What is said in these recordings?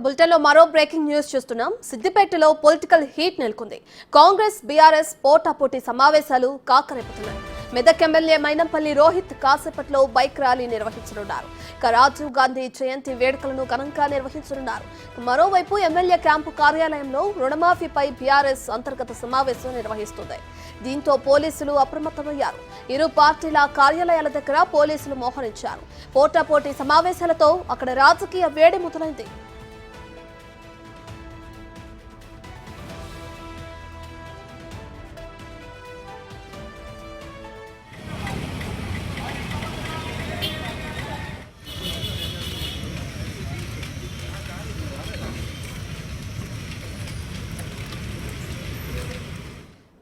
బులెటిన్లో మరో breaking news చూస్తున్నాం. సిద్దిపేటలో పొలిటికల్ హీట్ నెలకొంది. కాంగ్రెస్ బీఆర్ఎస్ పోటాపోటీ సమావేశాలు కాకరేపుతున్నాయి. మెదక్ ఎమ్మెల్యే మైనంపల్లి రోహిత్ కాసేపట్లో బైక్ ర్యాలీ నిర్వహించనున్నారు. రాజీవ్ గాంధీ జయంతి వేడుకలను ఘనంగా నిర్వహించనున్నారు. మరోవైపు ఎమ్మెల్యే క్యాంపు కార్యాలయంలో రుణమాఫీపై బీఆర్ఎస్ అంతర్గత సమావేశం నిర్వహిస్తుంది. దీంతో పోలీసులు అప్రమత్తమయ్యారు. ఇరు పార్టీల కార్యాలయాల దగ్గర పోలీసులు మోహరించారు. పోటాపోటీ సమావేశాలతో అక్కడ రాజకీయ వేడి మొదలైంది.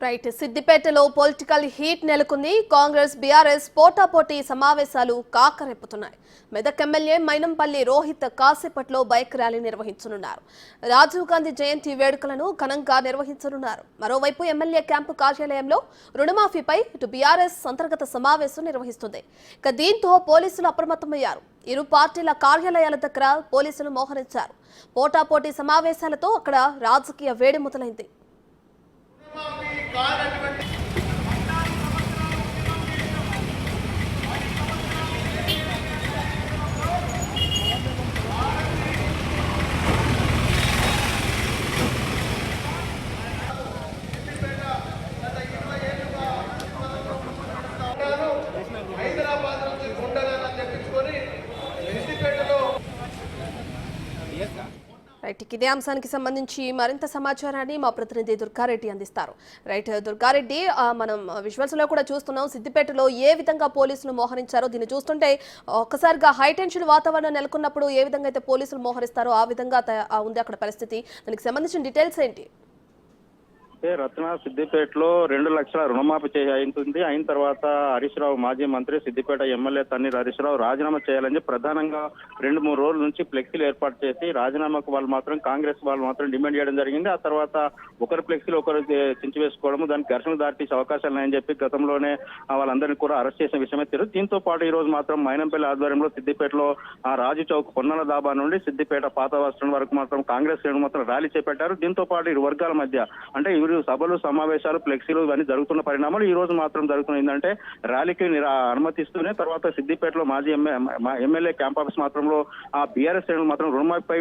రైట్, సిద్దిపేటలో పొలిటికల్ హీట్ నెలకొంది. కాంగ్రెస్ బీఆర్ఎస్ పోటాపోటీ సమావేశాలు కాకరెప్పుతున్నాయి. మెదక్ ఎమ్మెల్యే మైనంపల్లి రోహిత్ కాసేపట్లో బైక్ ర్యాలీ నిర్వహించనున్నారు. రాజీవ్ గాంధీ జయంతి వేడుకలను ఘనంగా నిర్వహించనున్నారు. మరోవైపు ఎమ్మెల్యే క్యాంపు కార్యాలయంలో రుణమాఫీపై ఇటు బీఆర్ఎస్ అంతర్గత సమావేశం నిర్వహిస్తుంది. దీంతో పోలీసులు అప్రమత్తమయ్యారు. ఇరు పార్టీల కార్యాలయాల దగ్గర పోలీసులు మోహరించారు. పోటాపోటీ సమావేశాలతో అక్కడ రాజకీయ వేడి మొదలైంది. రైట్, ఇదే అంశానికి సంబంధించి మరింత సమాచారాన్ని మా ప్రతినిధి దుర్గారెడ్డి అందిస్తారు. రైట్ దుర్గారెడ్డి, మనం విజువల్స్ లో కూడా చూస్తున్నాం సిద్దిపేటలో ఏ విధంగా పోలీసులు మోహరించారో. దీన్ని చూస్తుంటే ఒక్కసారిగా హైటెన్షన్ వాతావరణం నెలకొన్నప్పుడు ఏ విధంగా అయితే పోలీసులు మోహరిస్తారో ఆ విధంగా ఉంది అక్కడ పరిస్థితి. దానికి సంబంధించిన డీటెయిల్స్ ఏంటి? రత్న, సిద్దిపేటలో 2 లక్షల రుణమాఫీ అయిన తర్వాత హరీష్ రావు మాజీ మంత్రి, సిద్దిపేట ఎమ్మెల్యే తన్నీర్ హరీష్ రావు రాజీనామా చేయాలని ప్రధానంగా 2-3 రోజుల నుంచి ఫ్లెక్సీలు ఏర్పాటు చేసి రాజీనామాకు కాంగ్రెస్ వాళ్ళు మాత్రం డిమాండ్ చేయడం జరిగింది. ఆ తర్వాత ఒకరు ఫ్లెక్సీలు ఒకరు చించివేసుకోవడం, దానికి ఘర్షణ దాటిసే అవకాశాలు ఉన్నాయని చెప్పి గతంలోనే వాళ్ళందరినీ కూడా అరెస్ట్ చేసిన విషయమే తెలియదు. దీంతో పాటు ఈ రోజు మాత్రం మైనంపల్లి ఆధ్వర్యంలో సిద్దిపేటలో రాజు చౌక్ పొన్నాల దాబా నుండి సిద్దిపేట పాత బస్టాండ్ వరకు మాత్రం కాంగ్రెస్ శ్రేణులు మాత్రం ర్యాలీ చేపట్టారు. దీంతో పాటు ఇరు వర్గాల మధ్య అంటే సభలు, సమావేశాలు, ఫ్లెక్సీలు ఇవన్నీ జరుగుతున్న పరిణామాలు ఈ రోజు మాత్రం జరుగుతున్నాయి. ఏంటంటే ర్యాలీకి అనుమతిస్తూనే తర్వాత సిద్దిపేటలో మాజీ ఎమ్మెల్యే క్యాంప్ ఆఫీస్ మాత్రంలో బీఆర్ఎస్ శ్రేణులు మాత్రం రుణమాఫీపై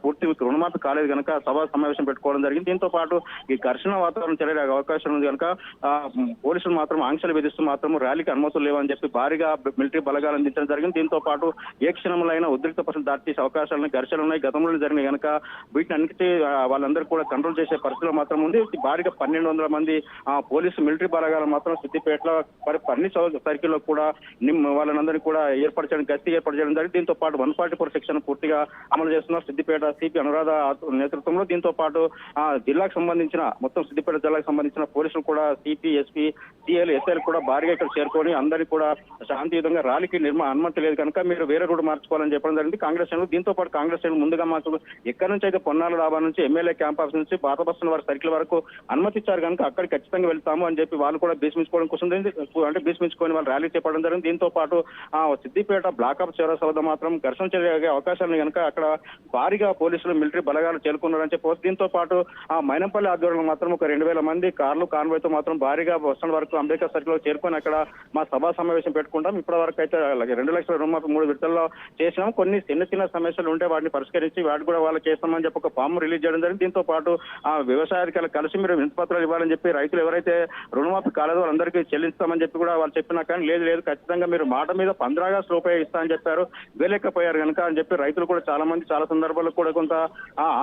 పూర్తి రుణమాఫీ కాలేదు కనుక సభా సమావేశం పెట్టుకోవడం జరిగింది. దీంతో పాటు ఈ ఘర్షణ వాతావరణం జరిగే అవకాశం ఉంది కనుక పోలీసులు మాత్రం ఆంక్షలు విధిస్తూ మాత్రం ర్యాలీకి అనుమతులు లేవని చెప్పి భారీగా మిలిటరీ బలగాలు అందించడం జరిగింది. దీంతో పాటు ఏ క్షణంలో ఉద్రిక్త పరిస్థితులు దాటిసే అవకాశాలను ఘర్షణలు ఉన్నాయి, గతంలో జరిగినాయి కనుక వీటిని అన్నిటి వాళ్ళందరూ కూడా కంట్రోల్ చేసే పరిస్థితిలో మాత్రం ఉంది. భారీగా 1200 మంది పోలీసు మిలిటరీ బలగాలు మాత్రం సిద్దిపేటలో అన్ని సర్కిల్లో కూడా వాళ్ళందరినీ కూడా గస్తీ ఏర్పాటు చేయడం జరిగింది. దీంతో పాటు 144 సెక్షన్ పూర్తిగా అమలు చేస్తున్నారు సిద్దిపేట సిపి అనురాధ నేతృత్వంలో. దీంతో పాటు జిల్లాకు సంబంధించిన మొత్తం సిద్దిపేట జిల్లాకు సంబంధించిన పోలీసులు కూడా సిపి, ఎస్పీ, సిఐలు, ఎస్ఐలు కూడా భారీగా ఇక్కడ చేరుకొని అందరినీ కూడా శాంతియుతంగా ర్యాలీకి అనుమతి లేదు కనుక మీరు వేరే రూట్ మార్చుకోవాలని చెప్పడం జరిగింది కాంగ్రెస్ శ్రేణులు. దీంతో పాటు కాంగ్రెస్ శ్రేణులు ముందుగా మాకు ఎక్కడి నుంచి అయితే పొన్నాల డాబా నుంచి ఎమ్మెల్యే క్యాంప్ ఆఫీస్ నుంచి పాత బస్టాండ్ వారి సర్కిల్ వరకు అనుమతిచ్చారు కనుక అక్కడికి ఖచ్చితంగా వెళ్తాము అని చెప్పి వాళ్ళు కూడా భీష్మించుకోవడం కోసం అంటే భీష్మించుకొని వాళ్ళు ర్యాలీ చేపట్టడం జరిగింది. దీంతో పాటు సిద్దిపేట బ్లాకప్ చౌరస్తా వద్ద మాత్రం ఘర్షణ జరిగే అవకాశాలు కనుక అక్కడ భారీగా పోలీసులు మిలిటరీ బలగాలు చేరుకున్నారని చెప్పవచ్చు. దీంతో పాటు మైనంపల్లి ఆధ్వర్యంలో మాత్రం ఒక 2000 మంది కార్లు కాన్వాయ్తో మాత్రం భారీగా బస్టాండ్ వరకు అంబేద్కర్ సర్కిల్ లో చేరుకొని అక్కడ మా సభా సమావేశం పెట్టుకుంటాం. ఇప్పటి వరకు అయితే 2 లక్షల రుణమాఫీ 3 విడతల్లో చేసినాం. కొన్ని చిన్న సమస్యలు ఉంటే వాటిని పరిష్కరించి వాటి కూడా వాళ్ళకి చేస్తామని చెప్పి ఒక ఫామ్ రిలీజ్ చేయడం జరిగింది. దీంతో పాటు వ్యవసాయాధికారులు కలిసి మీరు వినతిపత్రాలు ఇవ్వాలని చెప్పి రైతులు ఎవరైతే రుణమాఫీ కాలేదో వాళ్ళందరికీ చెల్లిస్తామని చెప్పి కూడా వాళ్ళు చెప్పినా కానీ లేదు ఖచ్చితంగా మీరు మాట మీద 15 ఆగస్టు లోపే ఇస్తా అని చెప్పారు, వేలేకపోయారు కనుక అని చెప్పి రైతులు కూడా చాలా సందర్భాల్లో కూడా కొంత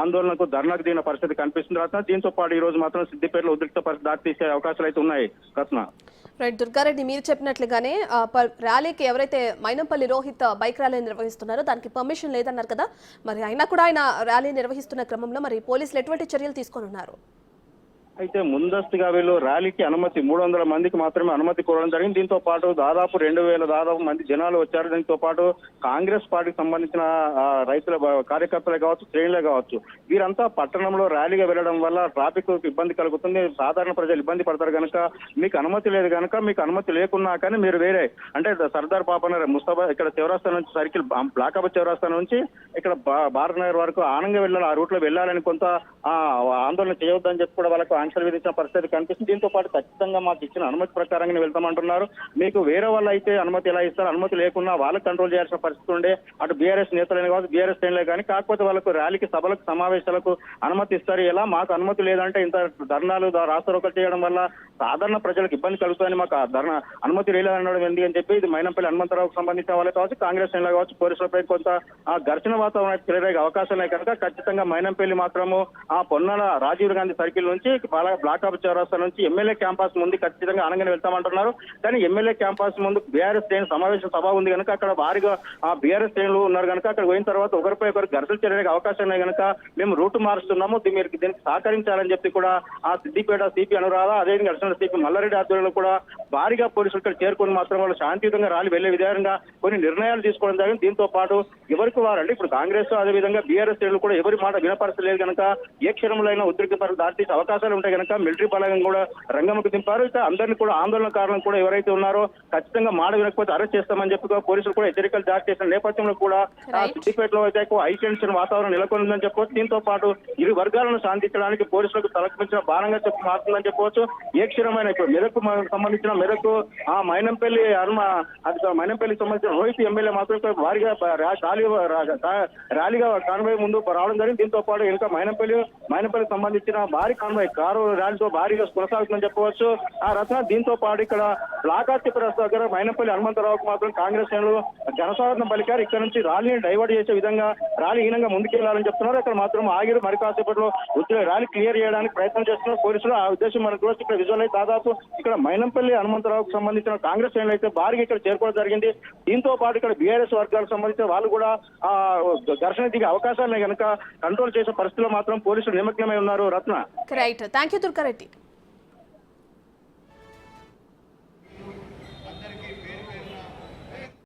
ఆందోళనకు ధర్నాకు దిగిన పరిస్థితి కనిపిస్తుంది రత్న. దీంతో పాటు ఈ రోజు మాత్రం సిద్దిపేటలో ఉద్రిక్త పరిస్థితి దాటి తీసే అవకాశాలు అయితే ఉన్నాయి రత్న. రైట్ దుర్గారెడ్డి, మీరు చెప్పినట్లుగానే ర్యాలీకి ఎవరైతే మైనంపల్లి రోహిత్ బైక్ ర్యాలీ నిర్వహిస్తున్నారో దానికి పర్మిషన్ లేదన్నారు కదా, మరి అయినా కూడా ఆయన ర్యాలీ నిర్వహిస్తున్న క్రమంలో మరి పోలీసులు ఎటువంటి చర్యలు తీసుకొని ఉన్నారు? అయితే ముందస్తుగా వీళ్ళు ర్యాలీకి అనుమతి 300 మందికి మాత్రమే అనుమతి కోరడం జరిగింది. దీంతో పాటు దాదాపు 2000 మంది జనాలు వచ్చారు. దీంతో పాటు కాంగ్రెస్ పార్టీకి సంబంధించిన రైతుల కార్యకర్తలే కావచ్చు, శ్రేణులే కావచ్చు, వీరంతా పట్టణంలో ర్యాలీగా వెళ్ళడం వల్ల ట్రాఫిక్ ఇబ్బంది కలుగుతుంది. సాధారణ ప్రజలు ఇబ్బంది పడతారు కనుక మీకు అనుమతి లేదు కనుక మీకు అనుమతి లేకున్నా కానీ మీరు వేరే అంటే సర్దార్ పాపనగర్ ముస్తాబా ఇక్కడ చౌరస్తా నుంచి సర్కిల్ బ్లాకాబాద్ చౌరస్తా నుంచి ఇక్కడ భారత్ నగర్ వరకు ఆనంగా వెళ్ళాలి, ఆ రూట్ లో వెళ్ళాలని కొంత ఆందోళన చేయొద్దని చెప్పి కూడా వాళ్ళకు ఆంక్షలు విధించిన పరిస్థితి కనిపిస్తుంది. దీంతో పాటు ఖచ్చితంగా మాకు ఇచ్చిన అనుమతి ప్రకారంగా వెళ్తామంటున్నారు. మీకు వేరే వాళ్ళు అయితే అనుమతి ఎలా ఇస్తారు, అనుమతి లేకున్నా వాళ్ళకి కంట్రోల్ చేయాల్సిన పరిస్థితి ఉండే అటు బీఆర్ఎస్ నేతలే కావచ్చు, బీఆర్ఎస్ శ్రేణులే కానీ, కాకపోతే వాళ్ళకు ర్యాలీకి సభలకు సమావేశాలకు అనుమతి ఇస్తారు. ఎలా మాకు అనుమతి లేదంటే ఇంత ధర్నాలు రాస్తారోకలు చేయడం వల్ల సాధారణ ప్రజలకు ఇబ్బంది కలుగుతుందని మాకు ధర్నా అనుమతి లేదనడం ఎందుకు అని చెప్పి ఇది మైనంపల్లి హనుమంతరావుకు సంబంధించిన వాళ్ళే కావచ్చు, కాంగ్రెస్ శ్రేణులు కావచ్చు, పోలీసులపై కొంత ఘర్షణ వాతావరణం చెలరేగే అవకాశాలు ఉన్నాయి కనుక ఖచ్చితంగా మైనంపల్లి మాత్రము పొన్నాల రాజీవ్ గాంధీ సర్కిల్ నుంచి బ్లాకాబ్ చౌరస్తా నుంచి ఎమ్మెల్యే క్యాంపస్ ముందు ఖచ్చితంగా ఆనంగానే వెళ్తామంటున్నారు. కానీ ఎమ్మెల్యే క్యాంపస్ ముందు బీఆర్ఎస్ శ్రేణి సమావేశ సభ ఉంది కనుక అక్కడ భారీగా బీఆర్ఎస్ శ్రేణులు ఉన్నారు కనుక అక్కడ పోయిన తర్వాత ఒకరిపై ఒకరు ఘర్షణ చెలరేగే అవకాశం ఉన్నాయి కనుక మేము రూటు మారుస్తున్నాము, మీరు దీనికి సహకరించాలని చెప్పి కూడా సిద్దిపేట సిపి అనురాధ, అదేవిధంగా అడిషనల్ సిపి మల్లారెడ్డి ఆధ్వర్యంలో కూడా భారీగా పోలీసులు ఇక్కడ చేరుకొని మాత్రం వాళ్ళు శాంతియుతంగా ర్యాలీ వెళ్లే విధంగా కొన్ని నిర్ణయాలు తీసుకోవడం జరిగింది. దీంతో పాటు ఎవరికి వారంటే ఇప్పుడు కాంగ్రెస్ అదేవిధంగా బీఆర్ఎస్ శ్రేణులు కూడా ఎవరి మాట వినపరచలేదు కనుక ఏ క్షణంలో ఉద్రిక్తతలు దాటి అవకాశాలు ఉంటాయి కనుక మిలిటరీ బలగం కూడా రంగంలోకి దింపారు. ఇక అందరినీ కూడా ఆందోళనకారులను కూడా ఎవరైతే ఉన్నారో ఖచ్చితంగా మాట వినకపోతే అరెస్ట్ చేస్తామని చెప్పి పోలీసులు కూడా హెచ్చరికలు జారీ చేసిన నేపథ్యంలో కూడా సిద్దిపేటలో అయితే హై టెన్షన్ వాతావరణం నెలకొందని చెప్పవచ్చు. దీంతో పాటు ఇరు వర్గాలను శాంతించడానికి పోలీసులకు తలపించిన భారంగా మారుతుందని చెప్పవచ్చు. ఏ క్షణమైన ఇప్పుడు మెదకు సంబంధించిన మెదకు మైనంపల్లి మైనంపల్లికి సంబంధించిన రోహిత్ ఎమ్మెల్యే మాత్రం భారీగా ర్యాలీగా కాన్వాయ్ ముందు రావడం జరిగింది. దీంతో పాటు ఇంకా మైనంపల్లికి సంబంధించిన భారీ కాన్వాయ్ కారు ర్యాలీతో భారీగా కొనసాగుతుందని చెప్పవచ్చు. దీంతో పాటు ఇక్కడ బ్లాకాబ్ చౌరస్తా దగ్గర మైనంపల్లి హనుమంతరావుకు మాత్రం కాంగ్రెస్ శ్రేణులు జనస్వాగతం పలికారు. ఇక్కడ నుంచి ర్యాలీని డైవర్ట్ చేసే విధంగా ర్యాలీ హీనంగా ముందుకెళ్లాలని చెప్తున్నారు. అక్కడ మాత్రం ఆగిరు మరి కాసేపట్లో ర్యాలీ క్లియర్ చేయడానికి ప్రయత్నం చేస్తున్నారు పోలీసులు. ఆ ఉద్దేశం మనకు కూడా ఇక్కడ విజువల్ అయితే దాదాపు ఇక్కడ మైనంపల్లి హనుమంతరావుకు సంబంధించిన కాంగ్రెస్ శ్రేణులు అయితే భారీగా ఇక్కడ చేరుకోవడం జరిగింది. దీంతో పాటు ఇక్కడ బీఆర్ఎస్ వర్గాలకు సంబంధించిన వాళ్ళు కూడా ఘర్షణ దిగే అవకాశాలు కనుక కంట్రోల్ చేసే పరిస్థితిలో మాత్రం పోలీసులు నిమగ్నమై ఉన్నారు. రత్న రైట్, థ్యాంక్ యూ దుర్గారెడ్డి.